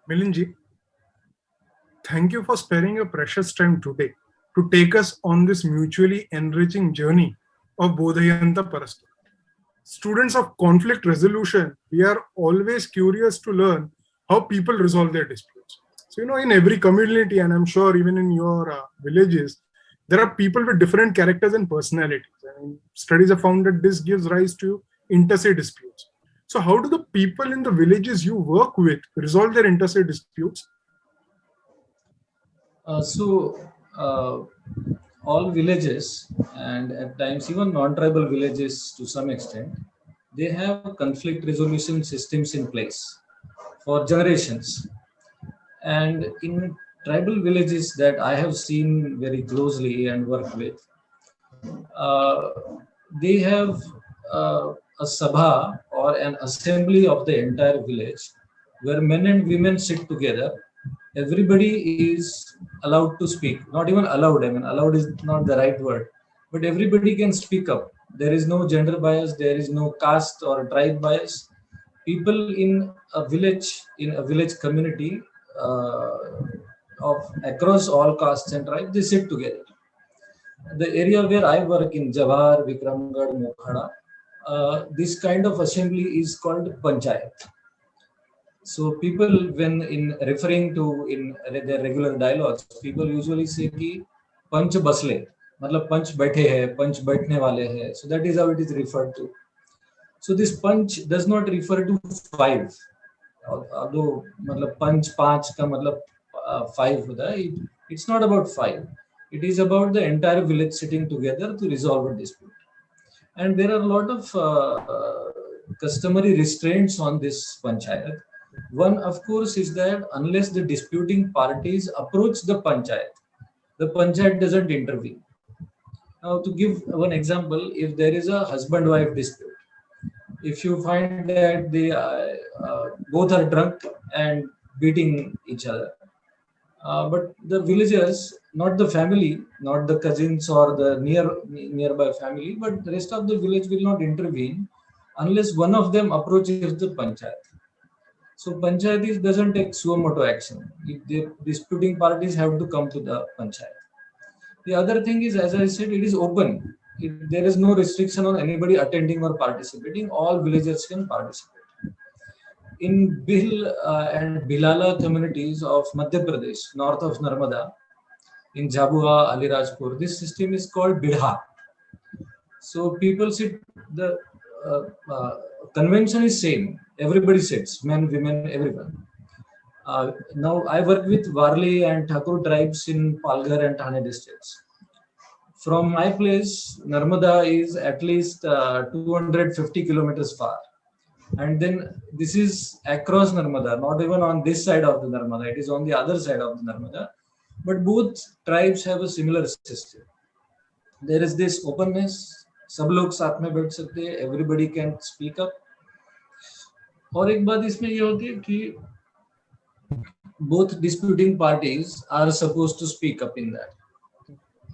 Milinji, thank you for sparing your precious time today to take us on this mutually enriching journey of Bodhayanta Parastar. Students of conflict resolution, we are always curious to learn how people resolve their disputes. So, in every community, and I'm sure even in your villages, there are people with different characters and personalities. I mean, studies have found that this gives rise to interstate disputes. So, how do the people in the villages you work with resolve their interstate disputes? So, all villages and at times even non-tribal villages to some extent, they have conflict resolution systems in place for generations. And in tribal villages that I have seen very closely and worked with, uh, they have a sabha or an assembly of the entire village where men and women sit together. Everybody is allowed to speak, not even allowed, I mean, allowed is not the right word, but everybody can speak up. There is no gender bias, there is no caste or tribe bias. People in a village community uh, of across all castes and tribes, they sit together. The area where I work in Jawahar, Vikramgarh, Mokhada, this kind of assembly is called panchayat. So people, when in referring to in their regular dialogues, people usually say कि पंच बसले, मतलब पंच बैठे हैं, पंच बैठने वाले हैं. So that is how it is referred to. So this punch does not refer to five. Although मतलब पंच पांच का मतलब five होता है. It's not about five. It is about the entire village sitting together to resolve a dispute. And there are a lot of customary restraints on this panchayat. One, of course, is that unless the disputing parties approach the panchayat doesn't intervene. Now, to give one example, if there is a husband-wife dispute, if you find that they both are drunk and beating each other, but the villagers, not the family, not the cousins or the nearby family, but the rest of the village will not intervene unless one of them approaches the panchayat. So panchayat doesn't take suo moto action. The disputing parties have to come to the panchayat. The other thing is, as I said, it is open. There is no restriction on anybody attending or participating. All villagers can participate. In Bhil and Bhilala communities of Madhya Pradesh, north of Narmada, in Jhabua, Alirajpur, this system is called Bidha. So people sit, the uh, uh, convention is same. Everybody sits, men, women, everyone. Now I work with Warli and Thakur tribes in Palghar and Thane districts. From my place, Narmada is at least 250 kilometers far. And then this is across Narmada, not even on this side of the Narmada, it is on the other side of the Narmada. But both tribes have a similar system. There is this openness, सब लोग साथ में बैठ सकते हैं, everybody can speak up. और एक बात इसमें ये होती है कि both disputing parties are supposed to speak up in that.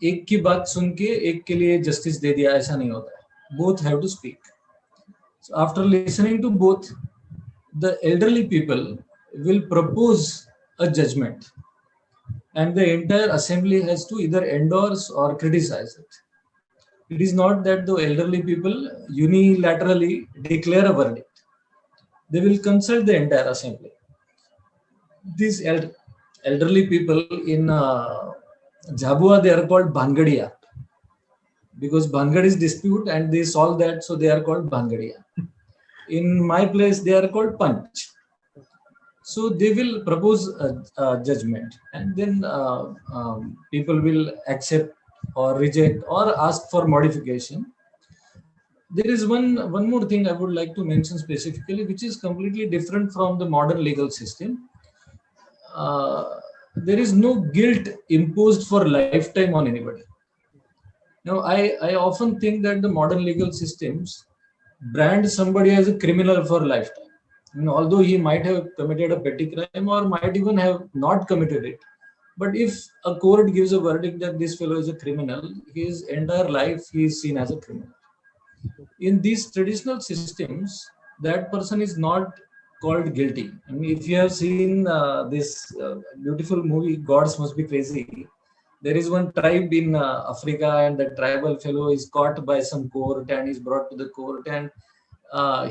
एक की बात सुन के एक के लिए justice दे दिया, ऐसा नहीं होता है. Both have to speak. So after listening to both, the elderly people will propose a judgment, and the entire assembly has to either endorse or criticize it. It is not that the elderly people unilaterally declare a verdict. They will consult the entire assembly. These elderly people in Jhabua, they are called Bhangadiya, because Bhangad is dispute and they solve that, so they are called Bhangadiya. In my place, they are called Panch. So they will propose a judgment, and then people will accept or reject or ask for modification. There is one more thing I would like to mention specifically, which is completely different from the modern legal system. Uh, there is no guilt imposed for lifetime on anybody. Now, I often think that the modern legal systems brand somebody as a criminal for lifetime. Although he might have committed a petty crime or might even have not committed it, but if a court gives a verdict that this fellow is a criminal, his entire life he is seen as a criminal. In these traditional systems, that person is not called guilty. I mean, if you have seen this beautiful movie, Gods Must Be Crazy, there is one tribe in Africa, and the tribal fellow is caught by some court and is brought to the court, and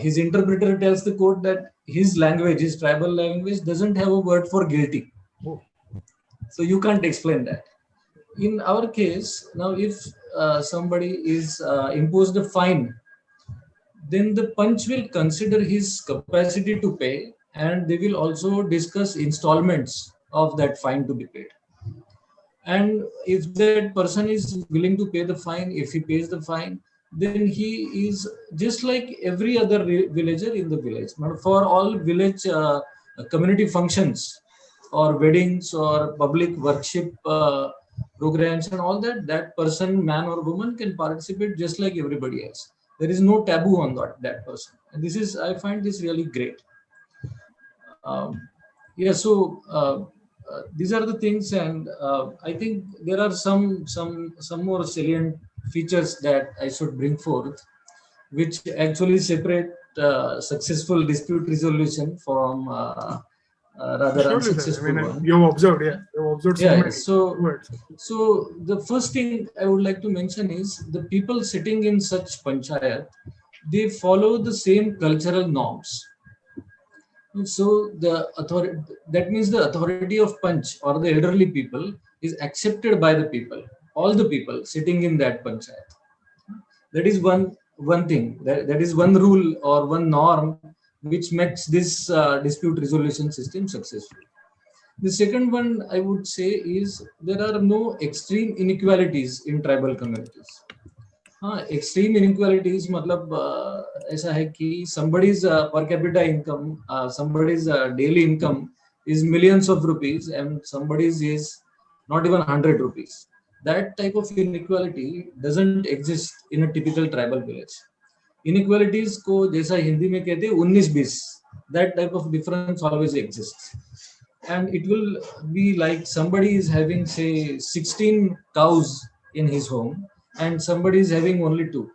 his interpreter tells the court that his language, his tribal language, doesn't have a word for guilty. Oh. So you can't explain that. In our case, now if somebody is imposed a fine, then the punch will consider his capacity to pay, and they will also discuss installments of that fine to be paid. And if that person is willing to pay the fine, if he pays the fine, then he is just like every other villager in the village. But for all village community functions or weddings or public worship programs and all that, that person, man or woman, can participate just like everybody else. There is no taboo on that person. And this is, I find this really great. Yeah, so these are the things, and I think there are some more salient features that I should bring forth, which actually separate successful dispute resolution from rather Surely, sir. unsuccessful one. You have observed, you have observed so many words. So the first thing I would like to mention is the people sitting in such panchayat, they follow the same cultural norms. So the authority, that means the authority of panch or the elderly people is accepted by the people, all the people sitting in that panchayat. That is one thing. That is one rule or one norm which makes this dispute resolution system successful. The second one I would say is there are no extreme inequalities in tribal communities. Extreme inequalities मतलब ऐसा है कि somebody's per capita income, somebody's daily income is millions of rupees and somebody's is not even 100 rupees. That type of inequality doesn't exist in a typical tribal village. Inequalities को जैसा हिंदी में कहते हैं 19-20, that type of difference always exists. And it will be like somebody is having say 16 cows in his home and somebody is having only 2.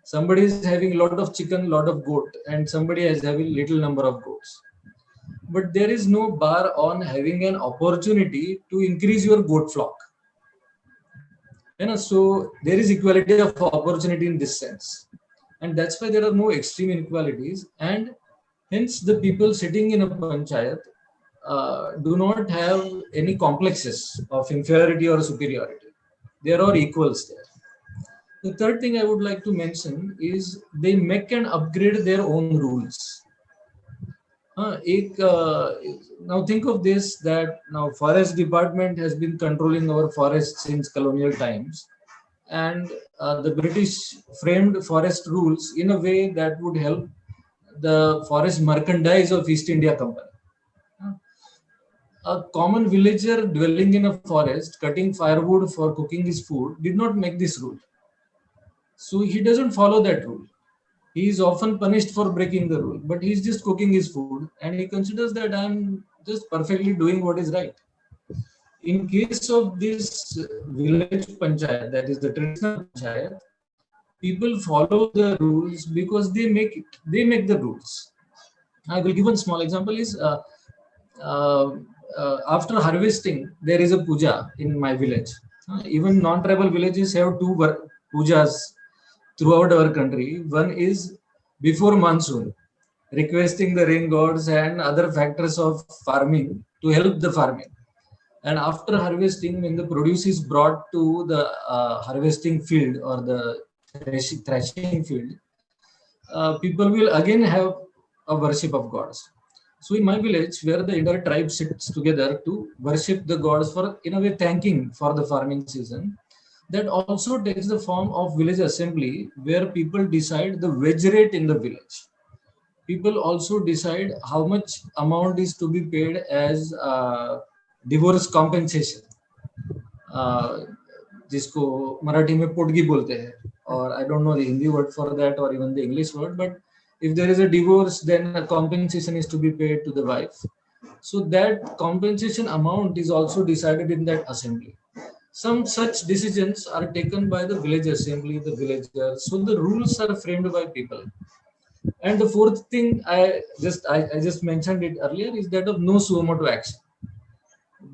Somebody is having a lot of chicken, lot of goat, and somebody is having little number of goats. But there is no bar on having an opportunity to increase your goat flock. So there is equality of opportunity in this sense. And that's why there are no extreme inequalities. And hence the people sitting in a panchayat do not have any complexes of inferiority or superiority. They are all equals there. The third thing I would like to mention is they make and upgrade their own rules. Now think of this, that now forest department has been controlling our forests since colonial times, and the British framed forest rules in a way that would help the forest merchandise of East India Company. A common villager dwelling in a forest, cutting firewood for cooking his food, did not make this rule. So he doesn't follow that rule. He is often punished for breaking the rule, but he's just cooking his food and he considers that I'm just perfectly doing what is right. In case of this village panchayat, that is the traditional panchayat, people follow the rules because they make the rules. I will give one small example is after harvesting, there is a puja in my village. Even non-tribal villages have 2 pujas throughout our country. One is before monsoon, requesting the rain gods and other factors of farming to help the farming. And after harvesting, when the produce is brought to the harvesting field or the threshing field, people will again have a worship of gods. So in my village, where the entire tribe sits together to worship the gods for, in a way, thanking for the farming season, that also takes the form of village assembly, where people decide the wage rate in the village. People also decide how much amount is to be paid as divorce compensation, जिसको मराठी में पोटगी बोलते हैं, or I don't know the Hindi word for that or even the English word, but if there is a divorce, then a compensation is to be paid to the wife. So that compensation amount is also decided in that assembly. Some such decisions are taken by the village assembly, the villagers. So the rules are framed by people. And the fourth thing I just mentioned it earlier is that of no suo motu action.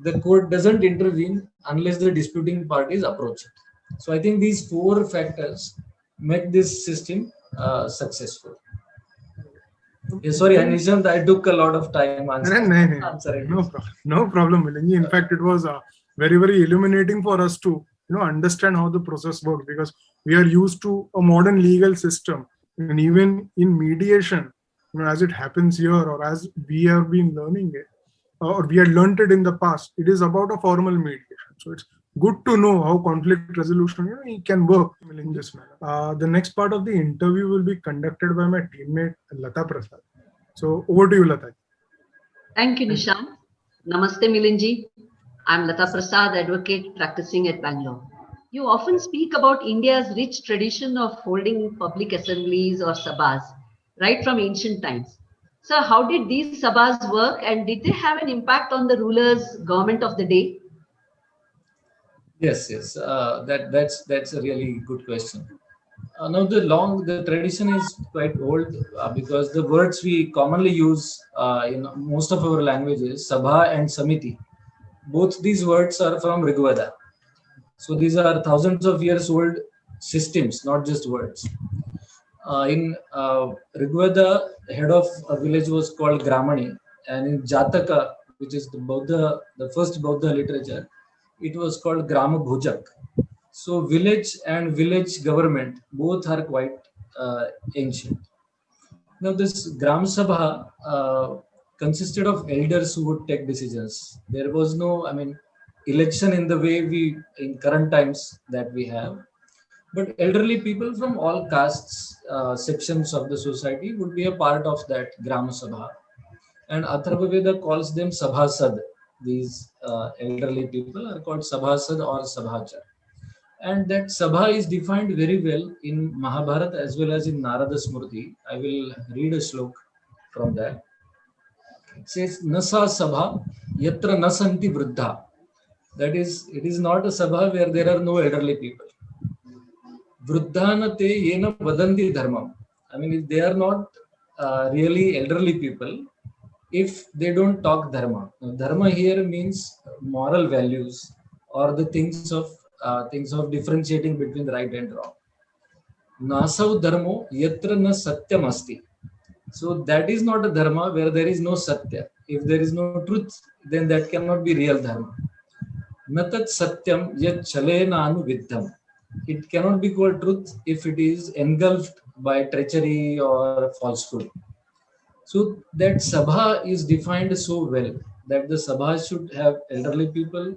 The court doesn't intervene unless the disputing parties approach it. So I think these four factors make this system successful. Yeah, sorry, Nishant, I took a lot of time answering. No problem, Milinji. In fact, it was very, very illuminating for us to understand how the process works, because we are used to a modern legal system, and even in mediation, as it happens here, or as we have been learning it, or we had learned it in the past, it is about a formal mediation. So it's good to know how conflict resolution it can work in this manner. The next part of the interview will be conducted by my teammate Lata Prasad. So over to you, Lata. Thank you, Nishant. Namaste, Milinji. I'm Lata Prasad, advocate practicing at Bangalore. You often speak about India's rich tradition of holding public assemblies or sabhas, right from ancient times. So how did these sabhas work, and did they have an impact on the ruler's government of the day? Yes. That's a really good question. Now the tradition is quite old because the words we commonly use in most of our languages, sabha and samiti, both these words are from Rigveda. So these are thousands of years old systems, not just words. In Rigveda, head of a village was called Gramani, and in Jataka, which is the first Buddha literature, it was called Grama Bhujak. So village and village government both are quite ancient. Now this Gram Sabha consisted of elders who would take decisions. There was no, election in the way we in current times that we have. But elderly people from all castes, sections of the society would be a part of that Gram Sabha. And Atharva Veda calls them Sabhasad. These elderly people are called Sabhasad or Sabhacha. And that Sabha is defined very well in Mahabharata as well as in Narada Smriti. I will read a slok from that. It says, Nasa Sabha Yatra Nasanti Vruddha. That is, it is not a Sabha where there are no elderly people. Vruddhana te yena vadanti dharmam. If they are not really elderly people, if they don't talk dharma. Now, dharma here means moral values or the things of differentiating between right and wrong. Nasav dharmo yatra na satyam asti. So that is not a dharma where there is no satya. If there is no truth, then that cannot be real dharma. Natat satyam yat chalena anuviddham. It cannot be called truth if it is engulfed by treachery or falsehood. So that sabha is defined so well that the sabha should have elderly people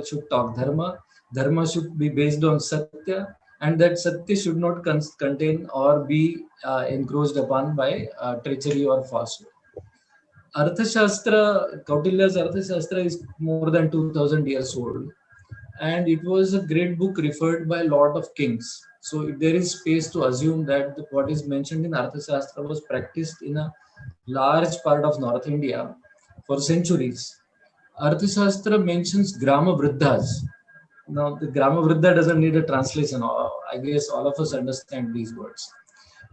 should talk dharma should be based on satya, and that satya should not contain or be encroached upon by treachery or falsehood. Arthashastra, Kautilya's Arthashastra is more than 2000 years old, and it was a great book referred by a lot of kings. So there is space to assume that what is mentioned in Arthashastra was practiced in a large part of North India for centuries. Arthashastra mentions Grama Vriddhas. Now, the Grama Vriddha doesn't need a translation. I guess all of us understand these words.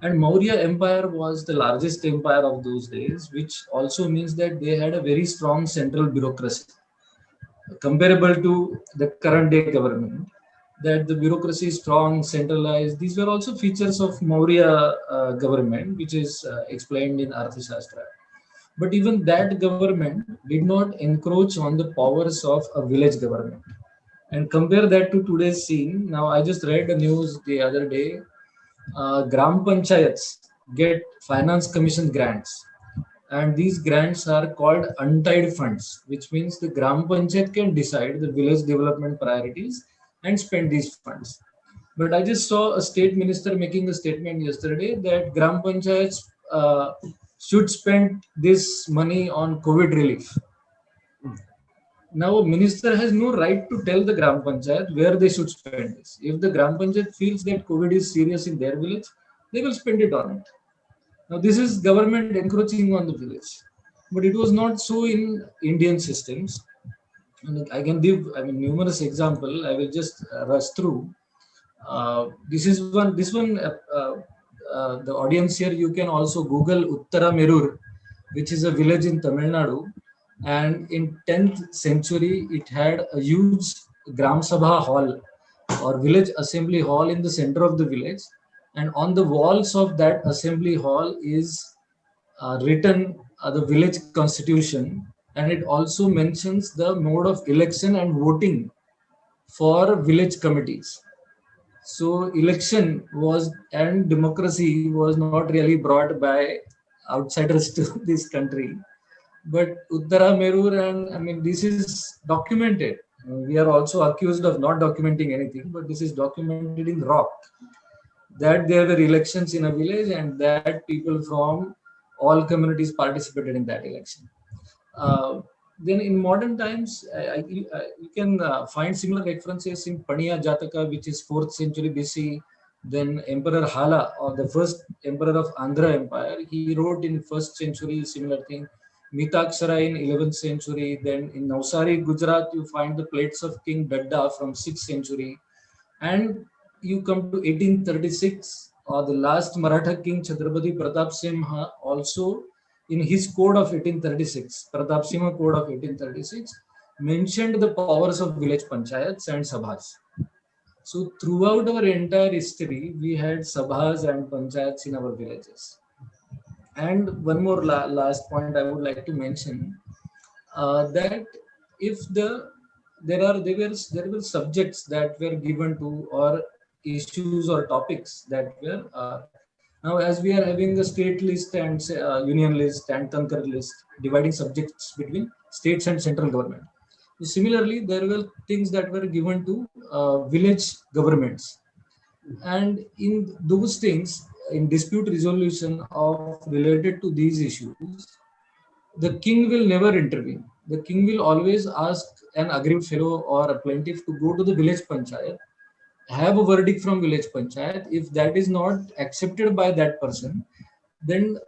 And Maurya Empire was the largest empire of those days, which also means that they had a very strong central bureaucracy, comparable to the current day government. That the bureaucracy is strong, centralized. These were also features of Maurya government, which is explained in Arthashastra. But even that government did not encroach on the powers of a village government. And compare that to today's scene. Now, I just read the news the other day. Gram Panchayats get finance commission grants. And these grants are called untied funds, which means the Gram Panchayat can decide the village development priorities and spend these funds. But I just saw a state minister making a statement yesterday that Gram Panchayats should spend this money on COVID relief. Now, a minister has no right to tell the Gram Panchayat where they should spend this. If the Gram Panchayat feels that COVID is serious in their village, they will spend it on it. Now, this is government encroaching on the village. But it was not so in Indian systems. And I can give numerous examples. I will just rush through. This one the audience here, you can also Google Uttara Merur, which is a village in Tamil Nadu. And in 10th century, it had a huge Gram Sabha hall or village assembly hall in the center of the village. And on the walls of that assembly hall is written the village constitution, and it also mentions the mode of election and voting for village committees. So election was and democracy was not really brought by outsiders to this country, but Uttara Merur, and I mean this is documented. We are also accused of not documenting anything, but this is documented in rock that there were elections in a village and that people from all communities participated in that election. Then in modern times, you can find similar references in Paniya Jataka, which is 4th century BC. Then Emperor Hala, or the first emperor of Andhra Empire, he wrote in 1st century similar thing. Mitakshara in 11th century. Then in Navsari, Gujarat, you find the plates of King Dadda from 6th century. And you come to 1836, or the last Maratha king Chhatrapati Pratap Simha, also in his code of 1836, Pratap Simha code of 1836, mentioned the powers of village panchayats and sabhas. So throughout our entire history, we had sabhas and panchayats in our villages. And one more last point I would like to mention, that if there were subjects that were given to, or issues or topics that were now, as we are having a state list and union list and Tankar list, dividing subjects between states and central government. So similarly, there were things that were given to village governments, and in those things, in dispute resolution of related to these issues, the king will never intervene. The king will always ask an aggrieved fellow or a plaintiff to go to the village panchayat, have a verdict from village panchayat. If that is not accepted by that person, then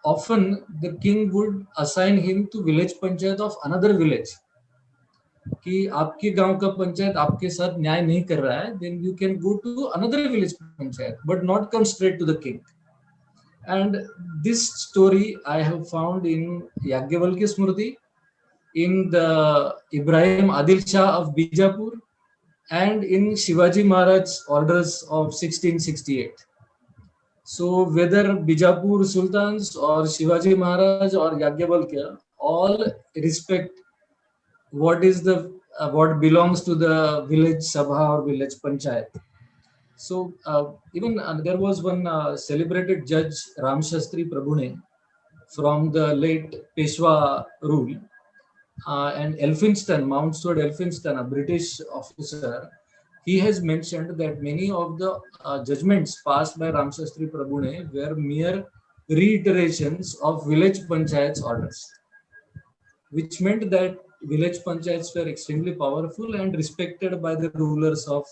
often the king would assign him to village panchayat of another village. कि आपके गांव का पंचायत आपके साथ न्याय नहीं कर रहा है, then you can go to another village panchayat, but not come straight to the king. And this story I have found in Yagyavalkya Smriti, in the Ibrahim Adil Shah of Bijapur, and in Shivaji Maharaj's orders of 1668. So whether Bijapur Sultans or Shivaji Maharaj or Yagyavalkya, all respect what is the what belongs to the village sabha or village panchayat. So even there was one celebrated judge, Ram Shastri Prabhune, from the late Peshwa rule, and Elphinstone, Mount Stuart Elphinstone, a British officer, he has mentioned that many of the judgments passed by Ram Shastri Prabhune were mere reiterations of village panchayats orders, which meant that village panchayats were extremely powerful and respected by the rulers of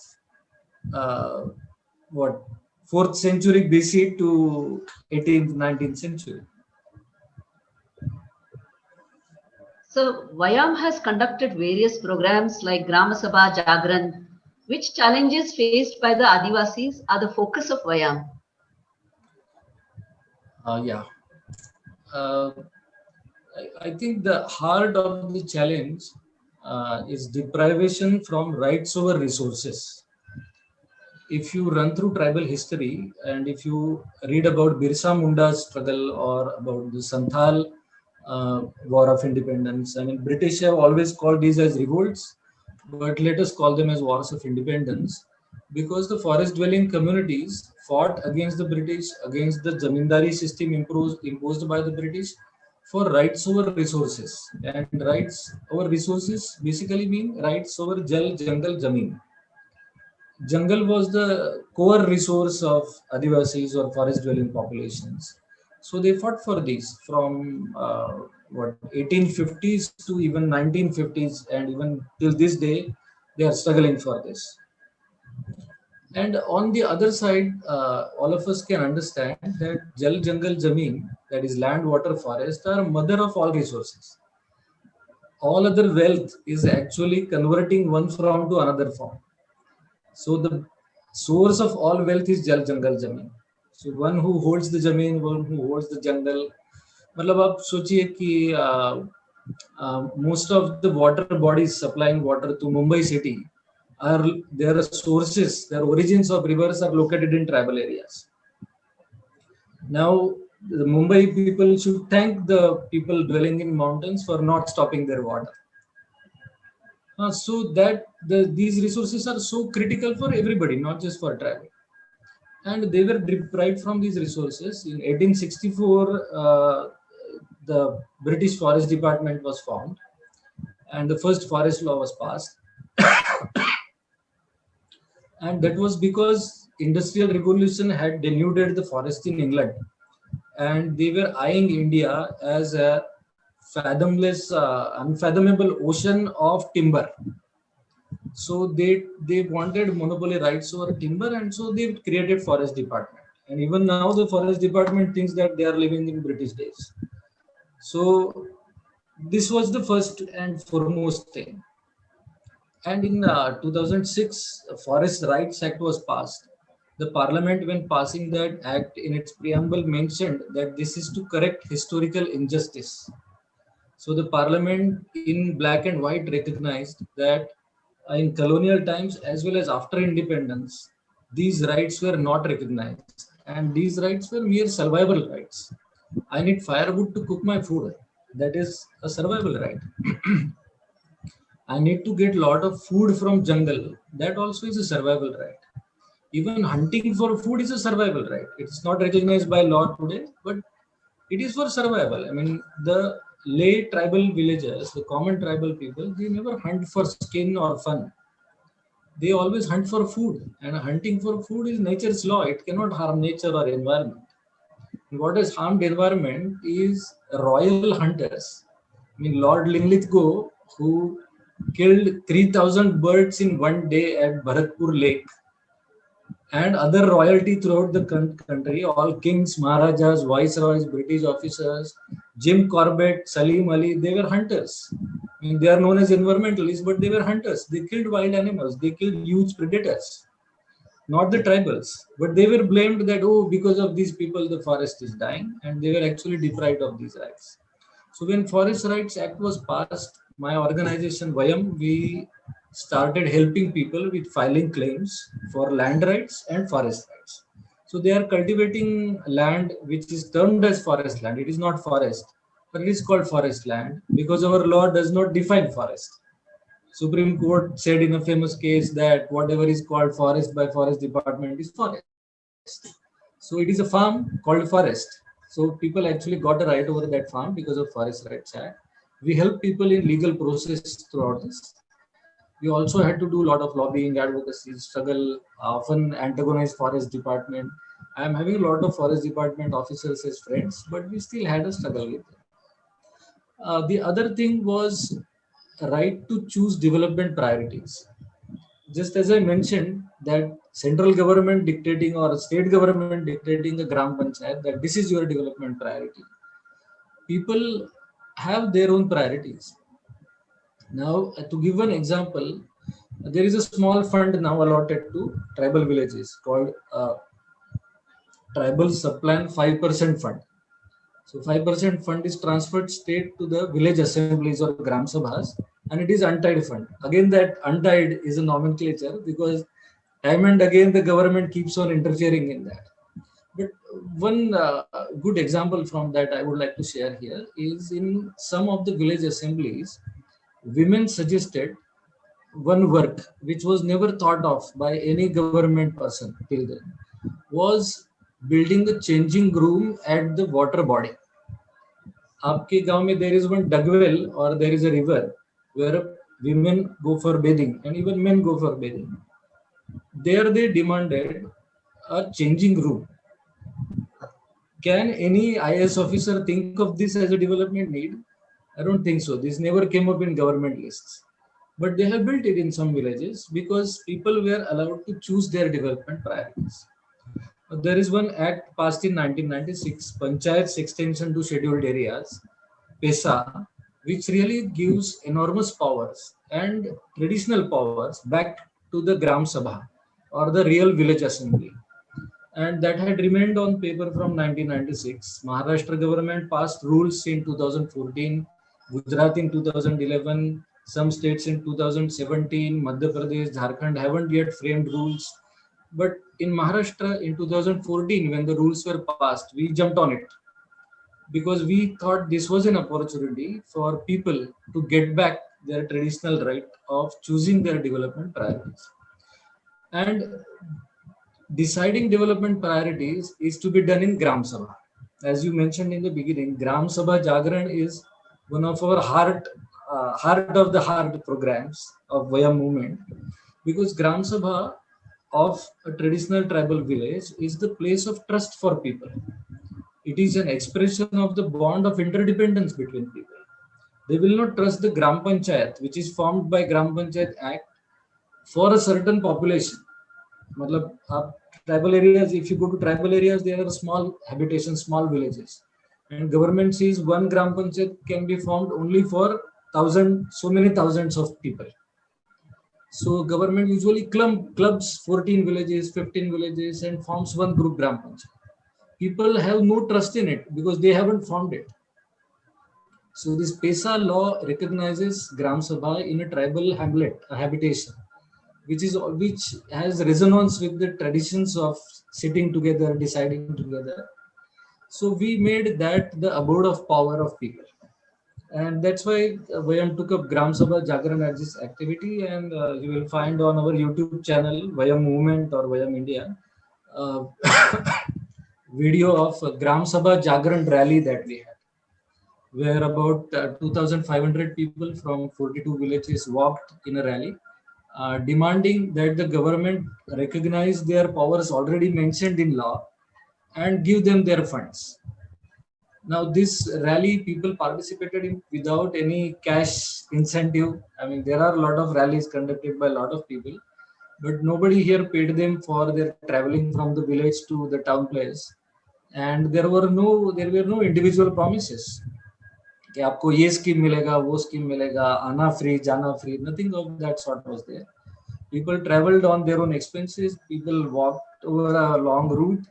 4th century BC to 18th, 19th century. So Vayam has conducted various programs like Grama Sabha, Jagran. Which challenges faced by the Adivasis are the focus of Vayam? I think the heart of the challenge is deprivation from rights over resources. If you run through tribal history and if you read about Birsa Munda's struggle or about the Santhal War of Independence, I mean, British have always called these as revolts, but let us call them as wars of independence, because the forest dwelling communities fought against the British, against the Zamindari system imposed by the British, for rights over resources. And rights over resources basically mean rights over Jal, Jangal, Jameen. Jungle was the core resource of Adivasis or forest dwelling populations. So they fought for these from 1850s to even 1950s, and even till this day, they are struggling for this. And on the other side, all of us can understand that Jal, Jangal, Jameen, that is land, water, forest, are mother of all resources. All other wealth is actually converting one form to another form. So the source of all wealth is Jal, Jangal, Jameen. So one who holds the zameen, one who holds the jungle. मतलब आप सोचिए कि most of the water bodies supplying water to Mumbai city are their sources, their origins of rivers are located in tribal areas. Now, the Mumbai people should thank the people dwelling in mountains for not stopping their water. So that these resources are so critical for everybody, not just for tribal. And they were deprived from these resources. In 1864, the British Forest Department was formed, and the first forest law was passed. And that was because industrial revolution had denuded the forest in England, and they were eyeing India as a fathomless, unfathomable ocean of timber. So they wanted monopoly rights over timber, and so they created forest department. And even now, the forest department thinks that they are living in British days. So this was the first and foremost thing. And in 2006, a Forest Rights Act was passed. The Parliament, when passing that act, in its preamble mentioned that this is to correct historical injustice. So the Parliament, in black and white, recognized that in colonial times as well as after independence, these rights were not recognized, and these rights were mere survival rights. I need firewood to cook my food. That is a survival right. I need to get a lot of food from jungle. That also is a survival right. Even hunting for food is a survival right. It's not recognized by law today, but it is for survival. I mean, the lay tribal villagers, the common tribal people, they never hunt for skin or fun. They always hunt for food, and hunting for food is nature's law. It cannot harm nature or environment. What has harmed environment is royal hunters. I mean, Lord Linlithgow, who killed 3,000 birds in one day at Bharatpur Lake, and other royalty throughout the country, all kings, maharajas, viceroys, British officers, Jim Corbett, Salim Ali, they were hunters. I mean, they are known as environmentalists, but they were hunters. They killed wild animals. They killed huge predators, not the tribals. But they were blamed that, oh, because of these people, the forest is dying, and they were actually deprived of these rights. So when Forest Rights Act was passed, my organization, Vayam, we started helping people with filing claims for land rights and forest rights. So they are cultivating land which is termed as forest land. It is not forest, but it is called forest land because our law does not define forest. Supreme Court said in a famous case that whatever is called forest by forest department is forest. So it is a farm called forest. So people actually got a right over that farm because of Forest Rights Act. We help people in legal process throughout this. We also had to do a lot of lobbying, advocacy, struggle, often antagonize forest department. I am having a lot of forest department officers as friends, but we still had a struggle with them. The other thing was right to choose development priorities. Just as I mentioned that central government dictating or state government dictating a Gram Panchayat that this is your development priority. People have their own priorities. Now, to give an example, there is a small fund now allotted to tribal villages called Tribal Subplan 5% Fund. So 5% fund is transferred straight to the village assemblies or Gram Sabhas, and it is untied fund. Again, that untied is a nomenclature because time and again the government keeps on interfering in that. But one good example from that I would like to share here is in some of the village assemblies, women suggested one work which was never thought of by any government person till then, was building a changing room at the water body. आपके गांव में there is one dug well or there is a river where women go for bathing and even men go for bathing. There they demanded a changing room. Can any IAS officer think of this as a development need? I don't think so. This never came up in government lists. But they have built it in some villages because people were allowed to choose their development priorities. There is one act passed in 1996, Panchayat's Extension to Scheduled Areas, PESA, which really gives enormous powers and traditional powers back to the Gram Sabha or the real village assembly. and that had remained on paper from 1996. Maharashtra government passed rules in 2014, Gujarat in 2011, some states in 2017, Madhya Pradesh, Jharkhand haven't yet framed rules. But in Maharashtra in 2014, when the rules were passed, we jumped on it because we thought this was an opportunity for people to get back their traditional right of choosing their development priorities. And deciding development priorities is to be done in Gram Sabha. As you mentioned in the beginning, Gram Sabha Jagran is one of our heart of the heart programs of Vayam movement, because Gram Sabha of a traditional tribal village is the place of trust for people. It is an expression of the bond of interdependence between people. They will not trust the Gram Panchayat, which is formed by Gram Panchayat Act for a certain population. Matlab, tribal areas, if you go to tribal areas, there are small habitations, small villages. And government sees one Gram Panchayat can be formed only for so many thousands of people. So government usually clubs 14 villages, 15 villages and forms one group Gram Panchayat. People have no trust in it because they haven't formed it. So this PESA law recognizes Gram Sabha in a tribal hamlet, a habitation, which has resonance with the traditions of sitting together, deciding together. So we made that the abode of power of people. And that's why Vayam took up Gram Sabha Jagran as this activity, and you will find on our YouTube channel, Vayam Movement or Vayam India, video of Gram Sabha Jagran rally that we had, where about 2,500 people from 42 villages walked in a rally, demanding that the government recognize their powers already mentioned in law and give them their funds. Now, this rally, people participated in without any cash incentive. I mean, there are a lot of rallies conducted by a lot of people, but nobody here paid them for their traveling from the village to the town place. And there were no individual promises. कि आपको ये scheme मिलेगा, वो scheme मिलेगा, आना free, जाना free, nothing of that sort was there. People traveled on their own expenses, people walked over a long route,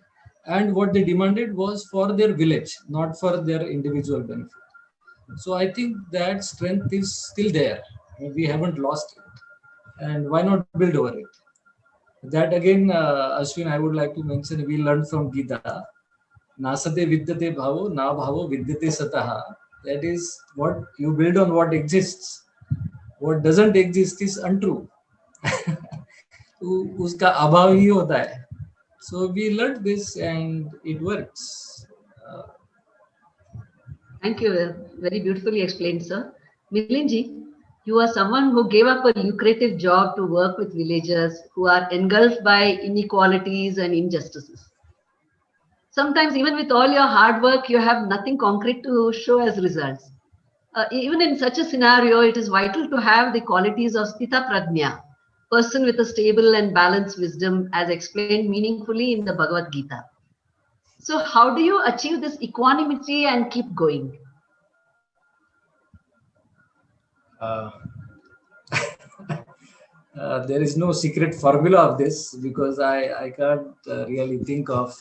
and what they demanded was for their village, not for their individual benefit. So I think that strength is still there. We haven't lost it. And why not build over it? That again, Ashwin, I would like to mention, we learned from Gita, Nasate vidyate bhavo, na bhavo vidyate sataha. That is what you build on what exists. What doesn't exist is untrue. उसका अभाव ही होता है. So we learned this and it works. Thank you. Very beautifully explained, sir. Milinji, you are someone who gave up a lucrative job to work with villagers who are engulfed by inequalities and injustices. Sometimes even with all your hard work, you have nothing concrete to show as results. Even in such a scenario, it is vital to have the qualities of Sthita Prajna, person with a stable and balanced wisdom, as explained meaningfully in the Bhagavad Gita. So how do you achieve this equanimity and keep going? There is no secret formula of this, because I can't really think of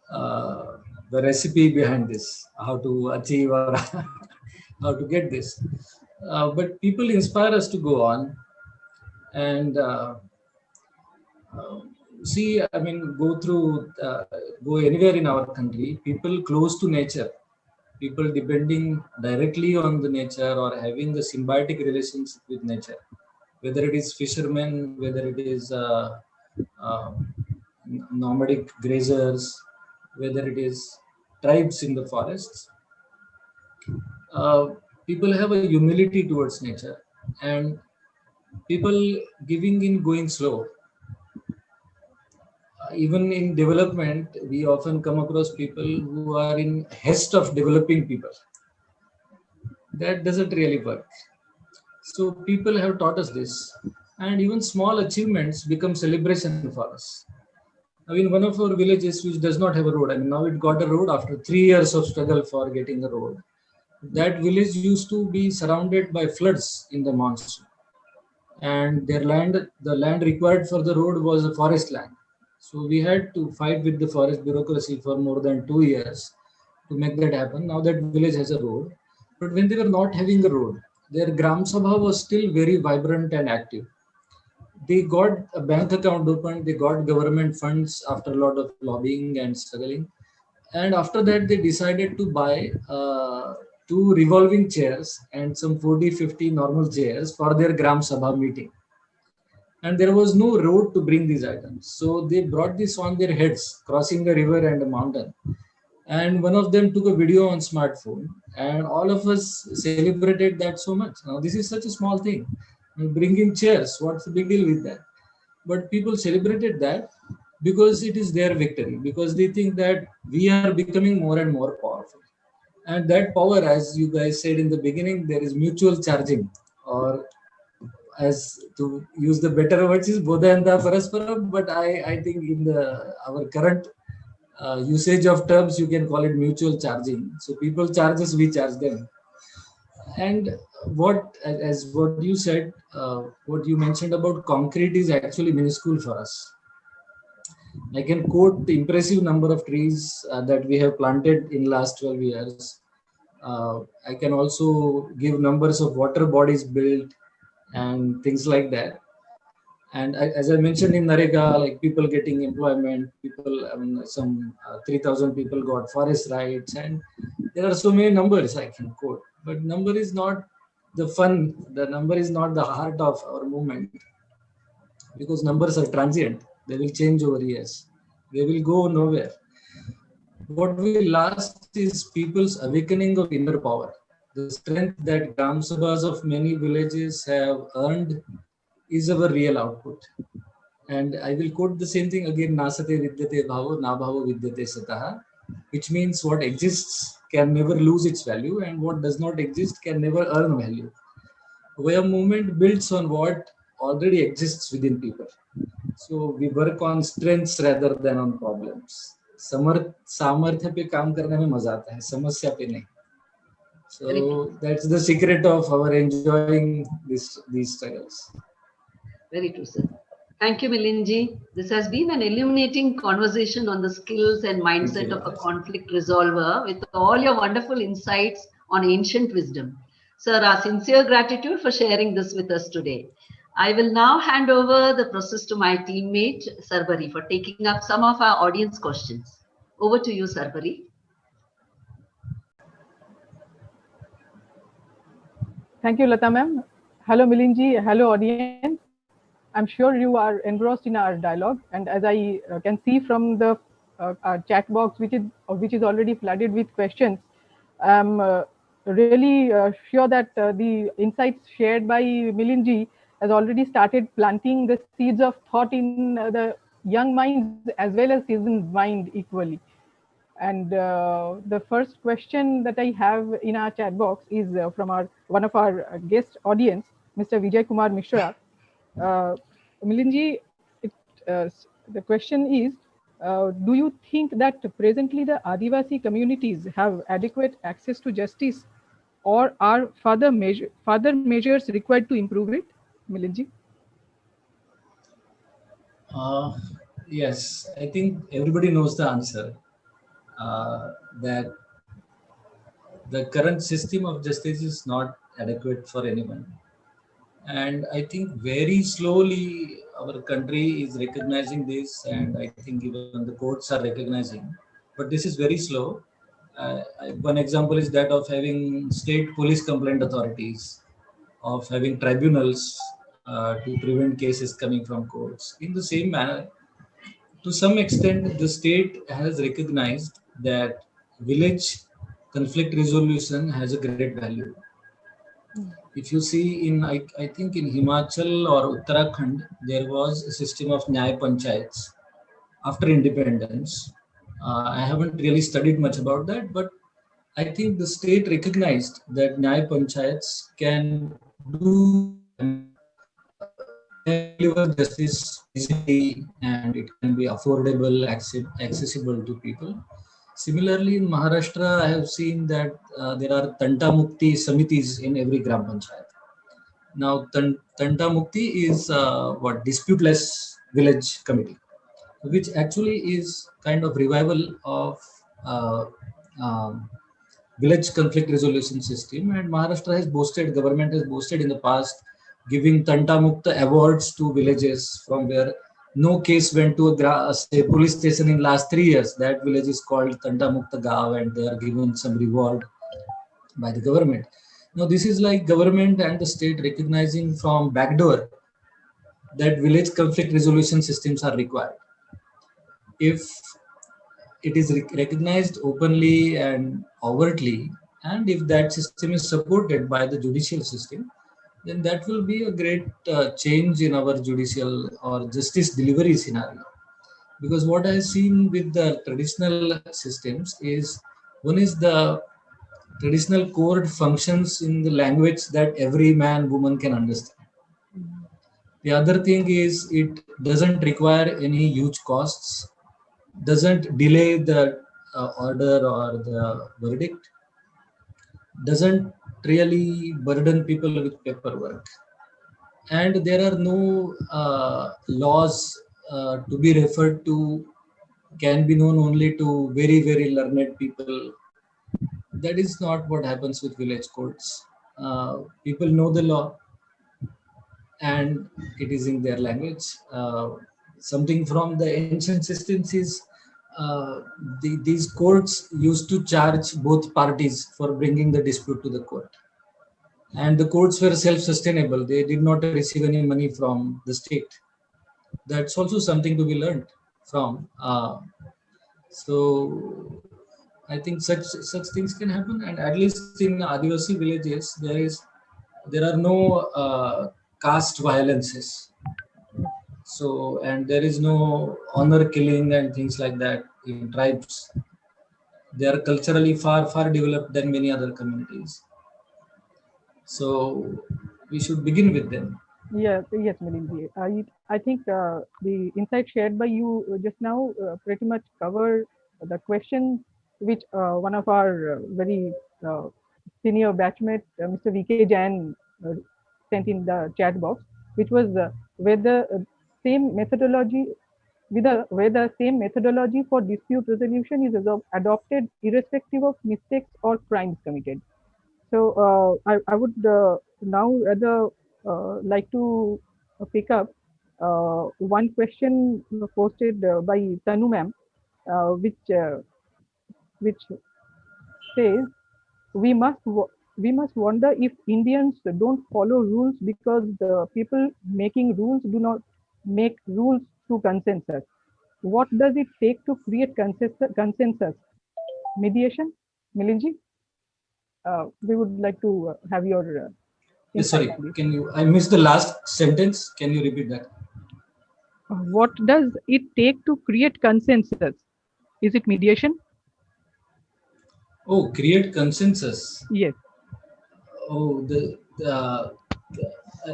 the recipe behind this, how to achieve or how to get this. But people inspire us to go on and see, I mean, go anywhere in our country, people close to nature, people depending directly on the nature or having the symbiotic relationship with nature, whether it is fishermen, whether it is nomadic grazers, whether it is tribes in the forests. People have a humility towards nature, and people giving in, going slow. Even in development, we often come across people who are in haste of developing people. That doesn't really work. So people have taught us this, and even small achievements become celebration for us. I mean, one of our villages which does not have a road, I mean, now it got a road after 3 years of struggle for getting a road. That village used to be surrounded by floods in the monsoon, and the land required for the road was a forest land. So we had to fight with the forest bureaucracy for more than 2 years to make that happen. Now that village has a road, but when they were not having a road, their Gram Sabha was still very vibrant and active. They got a bank account opened, they got government funds after a lot of lobbying and struggling. And after that, they decided to buy two revolving chairs and some 40, 50 normal chairs for their Gram Sabha meeting. And there was no road to bring these items. So they brought this on their heads, crossing a river and a mountain. And one of them took a video on smartphone, and all of us celebrated that so much. Now, this is such a small thing. Bringing chairs, what's the big deal with that? But people celebrated that because it is their victory, because they think that we are becoming more and more powerful. And that power, as you guys said in the beginning, there is mutual charging, or as to use the better words is bodhayanta parasparam, but I think in our current usage of terms, you can call it mutual charging. So people charge us, we charge them. And what you said, what you mentioned about concrete is actually minuscule for us. I can quote the impressive number of trees that we have planted in last 12 years. I can also give numbers of water bodies built and things like that. And as I mentioned in Narega, like people getting employment, people, some 3,000 people got forest rights, and there are so many numbers I can quote. But number is not the fun. The number is not the heart of our movement, because numbers are transient. They will change over years. They will go nowhere. What will last is people's awakening of inner power. The strength that Gram Sabhas of many villages have earned is our real output. And I will quote the same thing again, Nasate vidyate bhavo, na bhavo vidyate sataha, which means what exists can never lose its value, and what does not exist can never earn value. Where movement builds on what already exists within people. So we work on strengths rather than on problems. सामर्थ्य पे काम करने में मजा आता है, समस्या पे नहीं. So that's the secret of our enjoying these struggles. Very true, sir. Thank you, Milinji. This has been an illuminating conversation on the skills and mindset of a conflict resolver with all your wonderful insights on ancient wisdom. Sir, our sincere gratitude for sharing this with us today. I will now hand over the process to my teammate, Sarbari, for taking up some of our audience questions. Over to you, Sarbari. Thank you, Lata ma'am. Hello, Milinji. Hello, audience. I'm sure you are engrossed in our dialogue, and as I can see from the our chat box, which is already flooded with questions, I'm really sure that the insights shared by Milinji has already started planting the seeds of thought in the young minds as well as seasoned mind equally. And the first question that I have in our chat box is from one of our guest audience, Mr. Vijay Kumar Mishra. Milinji, the question is, do you think that presently the Adivasi communities have adequate access to justice, or are further measures required to improve it, Milinji? Yes, I think everybody knows the answer. That the current system of justice is not adequate for anyone. And I think very slowly our country is recognizing this, and I think even the courts are recognizing. But this is very slow. One example is that of having state police complaint authorities, of having tribunals to prevent cases coming from courts. In the same manner, to some extent, the state has recognized that village conflict resolution has a great value. If you see I think in Himachal or Uttarakhand, there was a system of Nyay Panchayats after independence. I haven't really studied much about that, but I think the state recognized that Nyay Panchayats can deliver justice easily, and it can be affordable, accessible to people. Similarly, in Maharashtra, I have seen that there are Tanta Mukti Samitis in every Gram Panchayat. Now, Tanta Mukti is what? Disputeless village committee. which actually is kind of revival of uh, um, village conflict resolution system. And Maharashtra has boasted, government has boasted in the past, giving Tanta Mukta awards to villages from where no case went to say police station in last 3 years. That village is called Tanta Mukta Gaon, and they are given some reward by the government. Now this is like government and the state recognizing from backdoor that village conflict resolution systems are required. If it is recognized openly and overtly, and if that system is supported by the judicial system, then that will be a great change in our judicial or justice delivery scenario. Because what I've seen with the traditional systems is, one is the traditional court functions in the language that every man, woman can understand. The other thing is it doesn't require any huge costs, doesn't delay the order or the verdict, doesn't really burden people with paperwork, and there are no laws to be referred to, can be known only to very, very learned people. That is not what happens with village courts. People know the law and it is in their language. Something from the ancient systems is these courts used to charge both parties for bringing the dispute to the court. And the courts were self-sustainable. They did not receive any money from the state. That's also something to be learned from. So I think such things can happen, and at least in Adivasi villages, there are no caste violences. So, and there is no honor killing and things like that in tribes. They are culturally far developed than many other communities. So we should begin with them. Yes, Milindji. I think the insight shared by you just now pretty much cover the question which one of our very senior batchmate, Mr. VK Jain, sent in the chat box, which was whether same methodology whether same methodology for dispute resolution is adopted irrespective of mistakes or crimes committed. So I would now rather like to pick up one question posted by Tanu ma'am, which says we must wonder if Indians don't follow rules because the people making rules do not make rules through consensus. What does it take to create consensus? Mediation, Milindji? We would like to have your Sorry, can you? I missed the last sentence. Can you repeat that? What does it take to create consensus? Is it mediation? Oh, create consensus. Yes. Oh,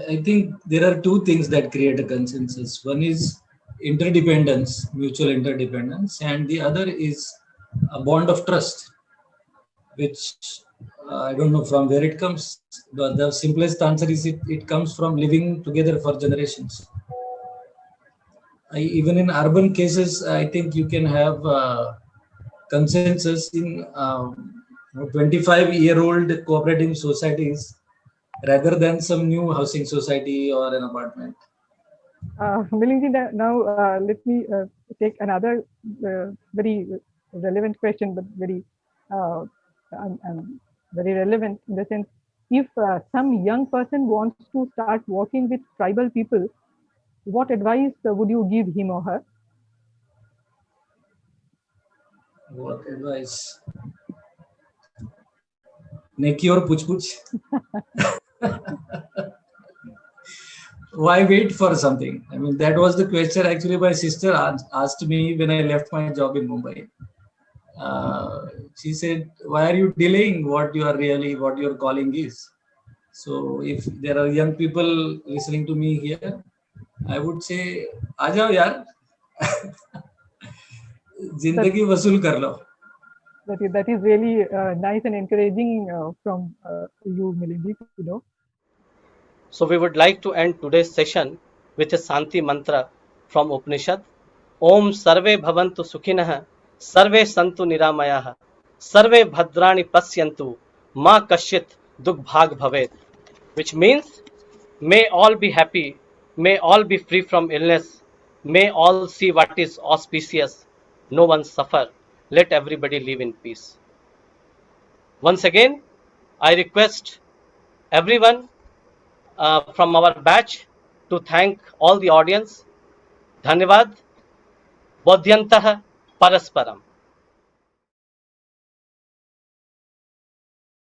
I think there are two things that create a consensus. One is interdependence, mutual interdependence, and the other is a bond of trust, which I don't know from where it comes, but the simplest answer is it comes from living together for generations. Even in urban cases, I think you can have consensus in 25-year-old cooperative societies rather than some new housing society or an apartment. Milindji, now let me take another very relevant question, but very very relevant in the sense, if some young person wants to start working with tribal people, what advice would you give him or her? What advice? Neki or puch puch. Why wait for something? I mean, that was the question actually my sister asked me when I left my job in Mumbai. She said, why are you delaying what your calling is? So if there are young people listening to me here, I would say, Aajao yaar. Zindagi vasool kar lo. That is really nice and encouraging from you, Milindji, to know. So we would like to end today's session with a Santi mantra from Upanishad. ओम सर्वे भवन्तु सुखिनः, सर्वे सन्तु निरामयाः, सर्वे भद्राणि पश्यन्तु, मा कश्चित् दुर्भाग् भवेत्. Which means, may all be happy, may all be free from illness, may all see what is auspicious, no one suffer, let everybody live in peace. Once again, I request everyone from our batch to thank all the audience. Dhanyavad. Bodhyantah Parasparam.